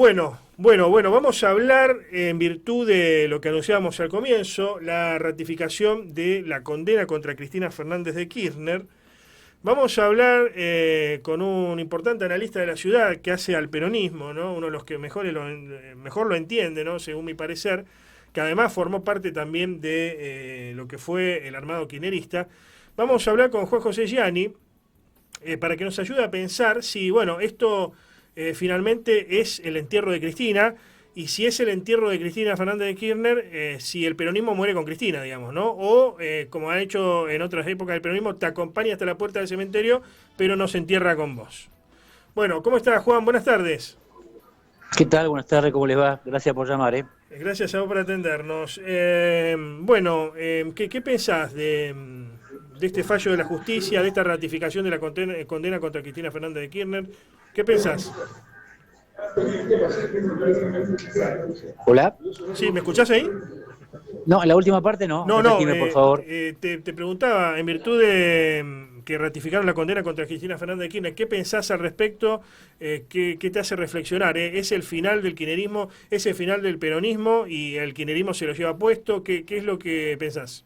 Bueno, vamos a hablar en virtud de lo que anunciábamos al comienzo, la ratificación de la condena contra Cristina Fernández de Kirchner. Vamos a hablar con un importante analista de la ciudad que hace al peronismo, ¿no? Uno de los que mejor lo entiende, ¿no? Según mi parecer, que además formó parte también de lo que fue el armado kirchnerista. Vamos a hablar con Juan José Gianni para que nos ayude a pensar si, bueno, esto finalmente es el entierro de Cristina, y si es el entierro de Cristina Fernández de Kirchner, si el peronismo muere con Cristina, digamos, ¿no? O, como ha hecho en otras épocas el peronismo, te acompaña hasta la puerta del cementerio, pero no se entierra con vos. Bueno, ¿cómo estás, Juan? Buenas tardes. ¿Qué tal? Buenas tardes, ¿cómo les va? Gracias por llamar, ¿eh? Gracias a vos por atendernos. ¿Qué pensás de este fallo de la justicia, de esta ratificación de la condena contra Cristina Fernández de Kirchner? ¿Qué pensás? ¿Hola? Sí, ¿me escuchás ahí? No, en la última parte no. No, no, Repetime, por favor. te preguntaba, en virtud de que ratificaron la condena contra Cristina Fernández de Kirchner, ¿qué pensás al respecto? ¿Qué te hace reflexionar? ¿Es el final del kirchnerismo? ¿Es el final del peronismo y el kirchnerismo se lo lleva puesto? ¿Qué es lo que pensás?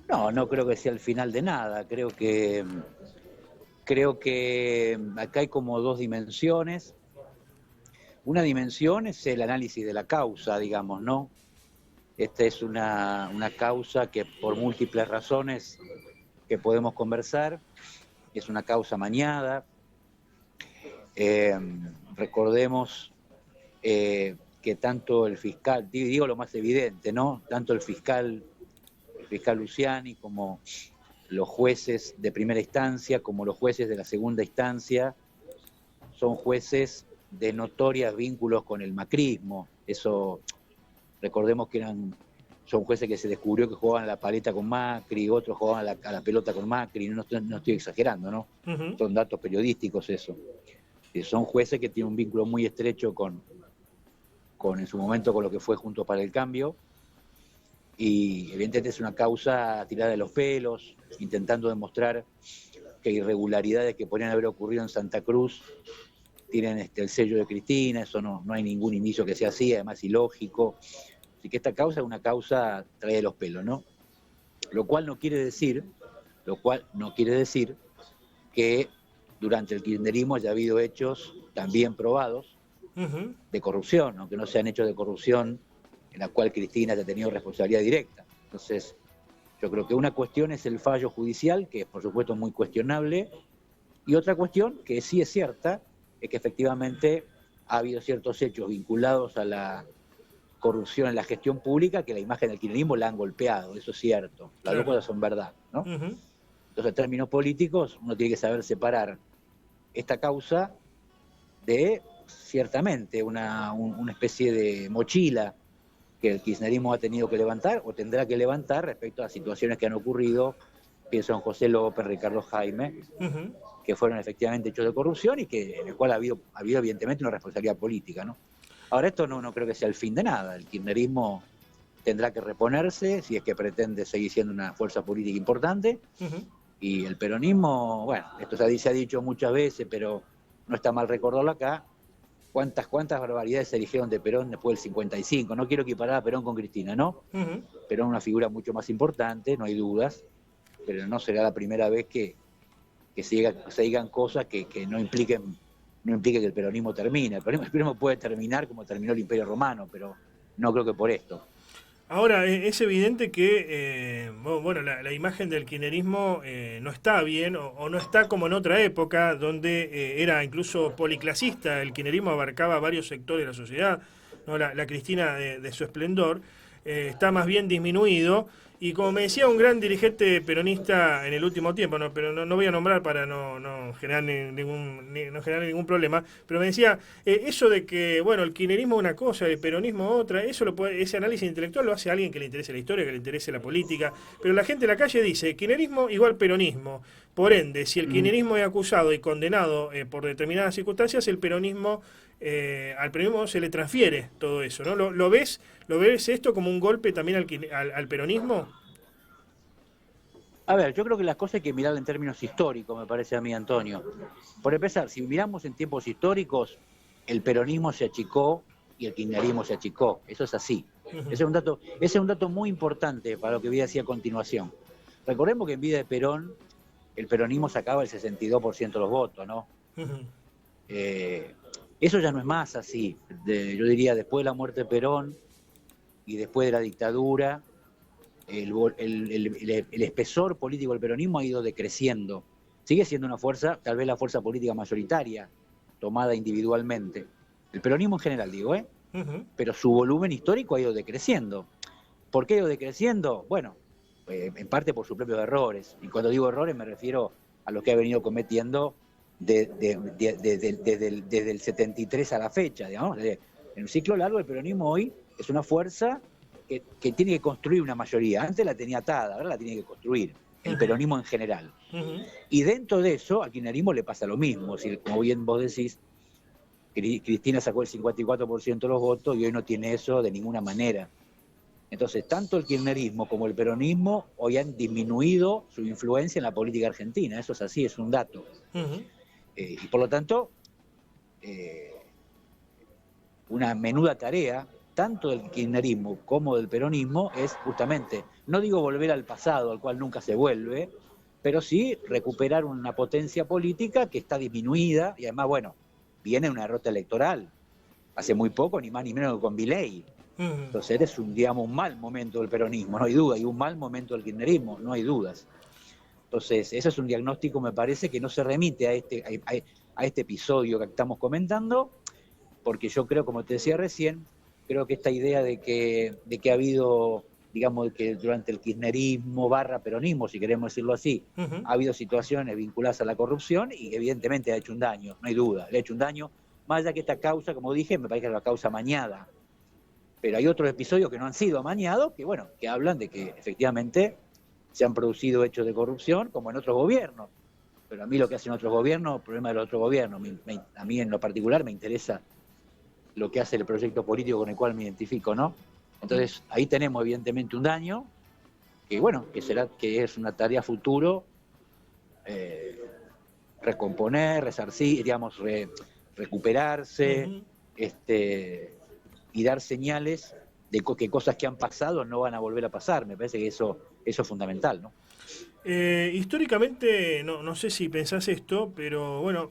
No, no creo que sea el final de nada. Creo que acá hay como dos dimensiones. Una dimensión es el análisis de la causa, digamos, ¿no? Esta es una causa que por múltiples razones que podemos conversar, es una causa mañada. Eh, Recordemos que tanto el fiscal, digo lo más evidente, ¿no? Tanto el fiscal Luciani, como los jueces de primera instancia, como los jueces de la segunda instancia, son jueces de notorios vínculos con el macrismo. Eso, recordemos que son jueces que se descubrió que jugaban a la paleta con Macri, otros jugaban a la pelota con Macri, no estoy exagerando, ¿no? Ujú. Son datos periodísticos eso. Son jueces que tienen un vínculo muy estrecho en su momento con lo que fue Juntos para el Cambio, y evidentemente es una causa tirada de los pelos, intentando demostrar que irregularidades que podrían haber ocurrido en Santa Cruz tienen el sello de Cristina. Eso no hay ningún inicio que sea así, además ilógico. Así que esta causa es una causa traída de los pelos, ¿no? Lo cual no quiere decir que durante el kirchnerismo haya habido hechos también probados Ujú. de corrupción, aunque no sean hechos de corrupción en la cual Cristina haya tenido responsabilidad directa. Entonces, yo creo que una cuestión es el fallo judicial, que es por supuesto muy cuestionable, y otra cuestión, que sí es cierta, es que efectivamente ha habido ciertos hechos vinculados a la corrupción en la gestión pública que la imagen del kirchnerismo la han golpeado. Eso es cierto, las dos Claro. cosas son verdad, ¿no? Ujú. Entonces, en términos políticos, uno tiene que saber separar esta causa de, ciertamente, una especie de mochila que el kirchnerismo ha tenido que levantar o tendrá que levantar respecto a situaciones que han ocurrido. Pienso en José López, Ricardo Jaime, Ujú. que fueron efectivamente hechos de corrupción y en el cual ha habido evidentemente una responsabilidad política, ¿no? Ahora, esto no creo que sea el fin de nada. El kirchnerismo tendrá que reponerse si es que pretende seguir siendo una fuerza política importante, Ujú. y el peronismo, bueno, esto se ha dicho muchas veces, pero no está mal recordarlo acá. ¿Cuántas barbaridades se dijeron de Perón después del 55? No quiero equiparar a Perón con Cristina, ¿no? Ujú. Perón es una figura mucho más importante, no hay dudas, pero no será la primera vez que se digan cosas que no impliquen que el peronismo termine. El peronismo puede terminar como terminó el Imperio Romano, pero no creo que por esto. Ahora, es evidente que bueno, la imagen del kirchnerismo no está bien o no está como en otra época donde era incluso policlasista. El kirchnerismo abarcaba varios sectores de la sociedad, ¿no? La Cristina de su esplendor está más bien disminuido. Y como me decía un gran dirigente peronista en el último tiempo, ¿no? Pero no voy a nombrar para no generar no generar ningún problema, pero me decía, eso de que, bueno, el kirchnerismo es una cosa, el peronismo otra, ese análisis intelectual lo hace alguien que le interese la historia, que le interese la política, pero la gente en la calle dice, kirchnerismo igual peronismo. Por ende, si el kirchnerismo es acusado y condenado por determinadas circunstancias, al peronismo se le transfiere todo eso, ¿no? ¿Lo ves esto como un golpe también al peronismo? A ver, yo creo que las cosas hay que mirarlas en términos históricos, me parece a mí, Antonio. Por empezar, si miramos en tiempos históricos, el peronismo se achicó y el kirchnerismo se achicó. Eso es así. Ese es un dato muy importante para lo que voy a decir a continuación. Recordemos que en vida de Perón, el peronismo sacaba el 62% de los votos, ¿no? Eso ya no es más así. Yo diría, después de la muerte de Perón y después de la dictadura, el espesor político del peronismo ha ido decreciendo. Sigue siendo una fuerza, tal vez la fuerza política mayoritaria, tomada individualmente. El peronismo en general, digo, ¿eh? Pero su volumen histórico ha ido decreciendo. ¿Por qué ha ido decreciendo? Bueno, en parte por sus propios errores. Y cuando digo errores me refiero a lo que ha venido cometiendo desde el 73 a la fecha, digamos. En un ciclo largo, el peronismo hoy es una fuerza que tiene que construir una mayoría. Antes la tenía atada, ahora la tiene que construir, el peronismo en general. Y dentro de eso, al kirchnerismo le pasa lo mismo. Si, como bien vos decís, Cristina sacó el 54% de los votos y hoy no tiene eso de ninguna manera. Entonces, tanto el kirchnerismo como el peronismo hoy han disminuido su influencia en la política argentina. Eso es así, es un dato. Y por lo tanto, una menuda tarea, tanto del kirchnerismo como del peronismo, es justamente, no digo volver al pasado, al cual nunca se vuelve, pero sí recuperar una potencia política que está disminuida y además, bueno, viene una derrota electoral. Hace muy poco, ni más ni menos que con Milei. Entonces es digamos, un mal momento del peronismo, no hay duda, y un mal momento del kirchnerismo, no hay dudas. Entonces, ese es un diagnóstico, me parece, que no se remite a este episodio que estamos comentando, porque yo creo, como te decía recién, creo que esta idea de que ha habido, digamos, que durante el kirchnerismo / peronismo, si queremos decirlo así, ha habido situaciones vinculadas a la corrupción y evidentemente ha hecho un daño, no hay duda, le ha hecho un daño, más allá que esta causa, como dije, me parece que es la causa amañada. Pero hay otros episodios que no han sido amañados, que bueno, que hablan de que efectivamente se han producido hechos de corrupción, como en otros gobiernos. Pero a mí lo que hacen otros gobiernos, el problema de los otros gobiernos, a mí en lo particular me interesa lo que hace el proyecto político con el cual me identifico, ¿no? Entonces, ahí tenemos evidentemente un daño, que bueno, que es una tarea futuro, recomponer, resarcir, digamos, recuperarse, y dar señales de que cosas que han pasado no van a volver a pasar. Me parece que eso es fundamental, ¿no? Históricamente, no sé si pensás esto, pero bueno,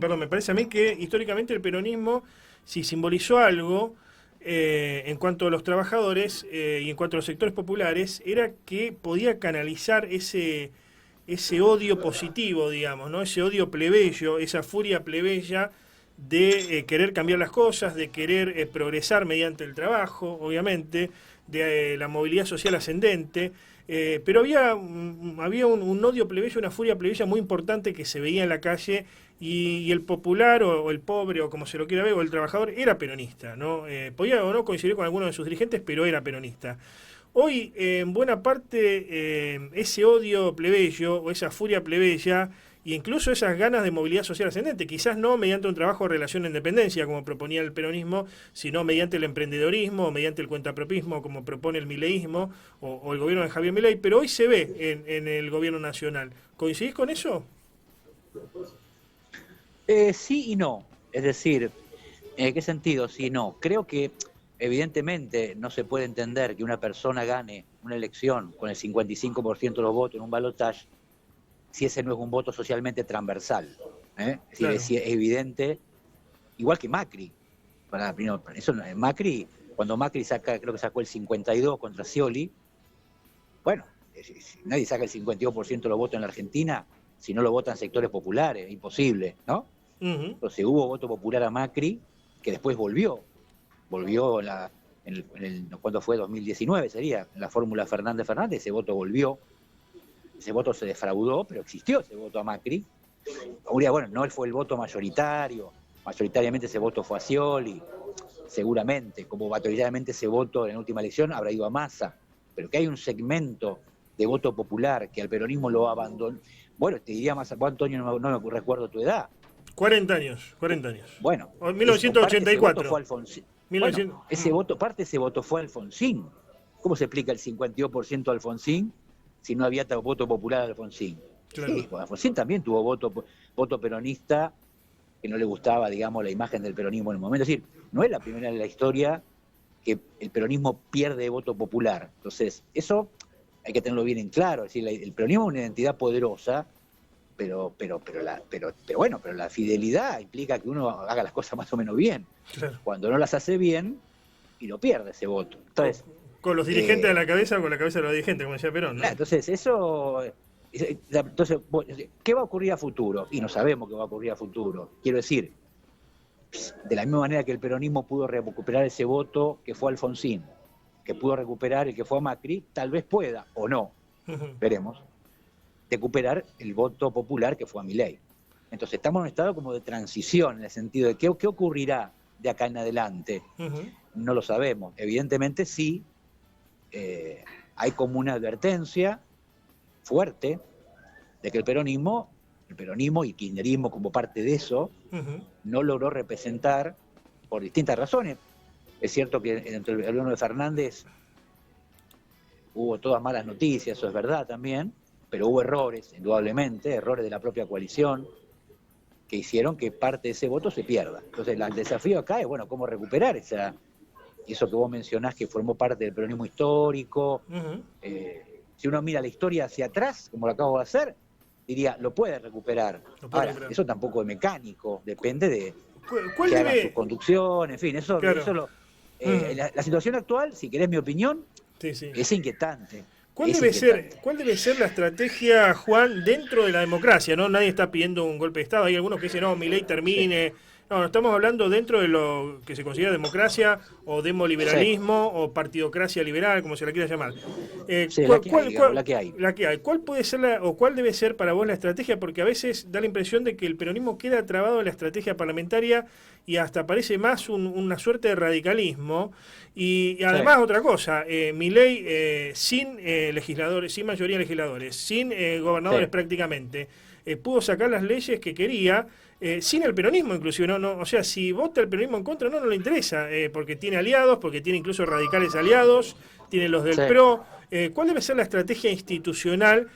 perdón, me parece a mí que históricamente el peronismo, si simbolizó algo en cuanto a los trabajadores y en cuanto a los sectores populares, era que podía canalizar ese odio positivo, digamos, ¿no? Ese odio plebeyo, esa furia plebeya de querer cambiar las cosas, de querer progresar mediante el trabajo, obviamente, de la movilidad social ascendente, pero había un odio plebeyo, una furia plebeya muy importante que se veía en la calle y el popular o el pobre o como se lo quiera ver, o el trabajador era peronista, ¿no? Podía o no coincidir con alguno de sus dirigentes, pero era peronista. Hoy, en buena parte, ese odio plebeyo o esa furia plebeya e incluso esas ganas de movilidad social ascendente, quizás no mediante un trabajo de relación de independencia, como proponía el peronismo, sino mediante el emprendedorismo, mediante el cuentapropismo, como propone el mileísmo o el gobierno de Javier Milei, pero hoy se ve en el gobierno nacional. ¿Coincidís con eso? Sí y no. Es decir, ¿en qué sentido? Sí y no. Creo que evidentemente no se puede entender que una persona gane una elección con el 55% de los votos en un balotaje si ese no es un voto socialmente transversal. Es decir, claro. Es evidente, igual que Macri. Macri, cuando Macri creo que sacó el 52 contra Scioli, bueno, nadie saca el 52% de los votos en la Argentina si no lo votan sectores populares, imposible, ¿no? Entonces hubo voto popular a Macri, que después volvió ¿cuándo fue? 2019 sería, en la fórmula Fernández-Fernández, ese voto volvió. Ese voto se defraudó, pero existió ese voto a Macri. Bueno, no fue el voto mayoritario, mayoritariamente ese voto fue a Scioli, seguramente, como mayoritariamente ese voto en la última elección habrá ido a Massa, pero que hay un segmento de voto popular que al peronismo lo abandonó. Bueno, te diría más, Antonio, no me recuerdo tu edad. 40 años. Bueno, 1984. Ese voto fue Alfonsín. ¿Cómo se explica el 52% Alfonsín si no había voto popular de Alfonsín. Claro. Sí, Alfonsín también tuvo voto peronista, que no le gustaba, digamos, la imagen del peronismo en el momento. Es decir, no es la primera en la historia que el peronismo pierde voto popular. Entonces, eso hay que tenerlo bien en claro. Es decir, el peronismo es una identidad poderosa, pero la fidelidad implica que uno haga las cosas más o menos bien. Claro. Cuando no las hace bien, y lo pierde ese voto. Entonces, con los dirigentes a la cabeza o con la cabeza de los dirigentes, como decía Perón, ¿no? Entonces, ¿qué va a ocurrir a futuro? Y no sabemos qué va a ocurrir a futuro. Quiero decir, de la misma manera que el peronismo pudo recuperar ese voto que fue Alfonsín, que pudo recuperar el que fue a Macri, tal vez pueda, o no, veremos, recuperar el voto popular que fue a Milei. Entonces estamos en un estado como de transición, en el sentido de qué ocurrirá de acá en adelante. No lo sabemos. Evidentemente sí, hay como una advertencia fuerte de que el peronismo y el kirchnerismo como parte de eso, no logró representar por distintas razones. Es cierto que entre el gobierno de Fernández hubo todas malas noticias, eso es verdad también, pero hubo errores, indudablemente, errores de la propia coalición, que hicieron que parte de ese voto se pierda. Entonces el desafío acá es, bueno, cómo recuperar eso que vos mencionás que formó parte del peronismo histórico. Si uno mira la historia hacia atrás, como lo acabo de hacer, diría, lo puede recuperar. Ahora, eso tampoco es mecánico, depende de que haga su conducción, en fin, claro. La situación actual, si querés mi opinión, es inquietante. ¿Cuál debe ser la estrategia, Juan, dentro de la democracia? ¿No? Nadie está pidiendo un golpe de Estado. Hay algunos que dicen, no, Milei termine. Sí. No, estamos hablando dentro de lo que se considera democracia, o demoliberalismo, o partidocracia liberal, como se la quiera llamar. La que hay. ¿Cuál puede ser o cuál debe ser para vos la estrategia? Porque a veces da la impresión de que el peronismo queda trabado en la estrategia parlamentaria y hasta parece más una suerte de radicalismo. Y además otra cosa, Milei sin legisladores, sin mayoría de legisladores, sin gobernadores prácticamente, pudo sacar las leyes que quería, sin el peronismo inclusive, o sea, si vota el peronismo en contra, no le interesa, porque tiene aliados, porque tiene incluso radicales aliados, tiene los del PRO. ¿Cuál debe ser la estrategia institucional?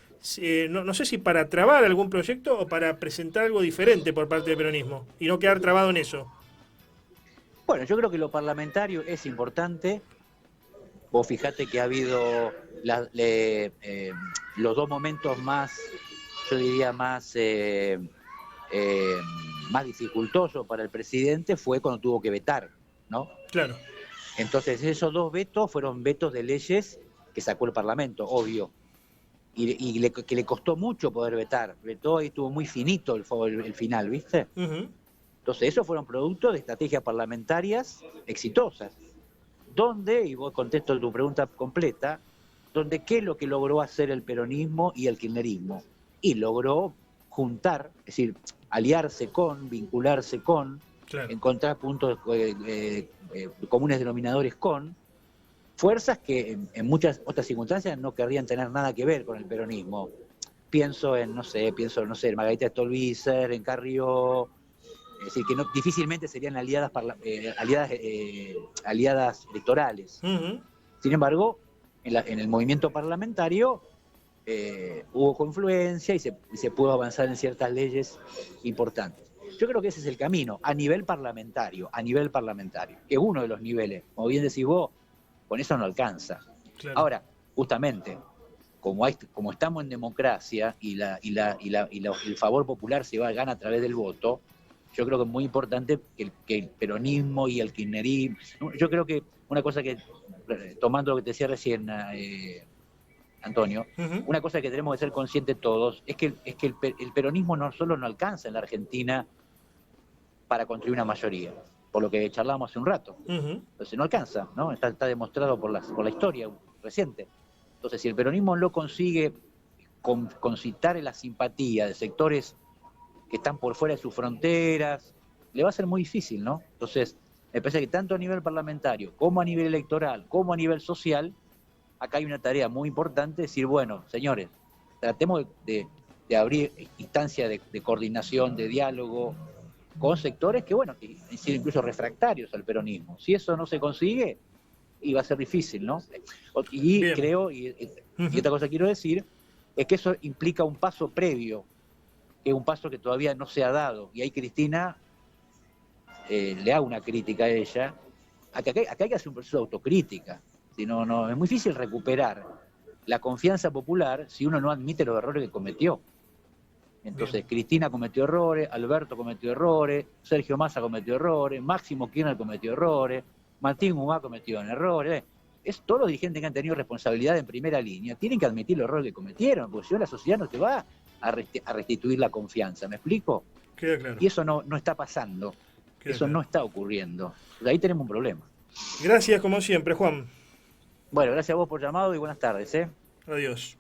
No sé si para trabar algún proyecto o para presentar algo diferente por parte del peronismo y no quedar trabado en eso. Bueno, yo creo que lo parlamentario es importante. Vos fijate que ha habido los dos momentos más, yo diría, más dificultosos para el presidente fue cuando tuvo que vetar, ¿no? Claro. Entonces esos dos vetos fueron vetos de leyes que sacó el Parlamento, obvio, y que le costó mucho poder vetar. Vetó y estuvo muy finito el final, ¿viste? Entonces esos fueron productos de estrategias parlamentarias exitosas, donde, y vos contesto tu pregunta completa, donde qué es lo que logró hacer el peronismo y el kirchnerismo, y logró juntar, es decir, aliarse con, vincularse con, encontrar puntos comunes denominadores con fuerzas que en muchas otras circunstancias no querrían tener nada que ver con el peronismo. Pienso en Margarita Stolbizer, en Carrió, es decir, que difícilmente serían aliadas electorales. Sin embargo, en el movimiento parlamentario hubo confluencia y se pudo avanzar en ciertas leyes importantes. Yo creo que ese es el camino, a nivel parlamentario, que es uno de los niveles. Como bien decís vos, con eso no alcanza. Claro. Ahora, justamente, como estamos en democracia y el favor popular gana a través del voto, yo creo que es muy importante que el peronismo y el kirchnerismo. Yo creo que una cosa que, tomando lo que te decía recién, Antonio, una cosa que tenemos que ser conscientes todos es que el peronismo no solo no alcanza en la Argentina para construir una mayoría, por lo que charlábamos hace un rato. Entonces no alcanza, ¿no? Está demostrado por la historia reciente. Entonces, si el peronismo no consigue concitar la simpatía de sectores que están por fuera de sus fronteras, le va a ser muy difícil, ¿no? Entonces, me parece que tanto a nivel parlamentario, como a nivel electoral, como a nivel social, acá hay una tarea muy importante, decir, bueno, señores, tratemos de abrir instancias de coordinación, de diálogo, con sectores que han sido incluso refractarios al peronismo. Si eso no se consigue, y va a ser difícil, ¿no? Y Bien. Creo, y otra cosa quiero decir, es que eso implica un paso previo, que es un paso que todavía no se ha dado. Y ahí Cristina, le hago una crítica a ella, acá hay que hacer un proceso de autocrítica. Si no, es muy difícil recuperar la confianza popular si uno no admite los errores que cometió. Entonces, bien, Cristina cometió errores, Alberto cometió errores, Sergio Massa cometió errores, Máximo Kirchner cometió errores, Martín Guzmán cometió errores. Todos los dirigentes que han tenido responsabilidad en primera línea tienen que admitir los errores que cometieron, porque si no la sociedad no te va a restituir la confianza, ¿me explico? Queda claro. Y eso no está pasando, eso no está ocurriendo. Ahí tenemos un problema. Gracias como siempre, Juan. Bueno, gracias a vos por llamado y buenas tardes. Adiós.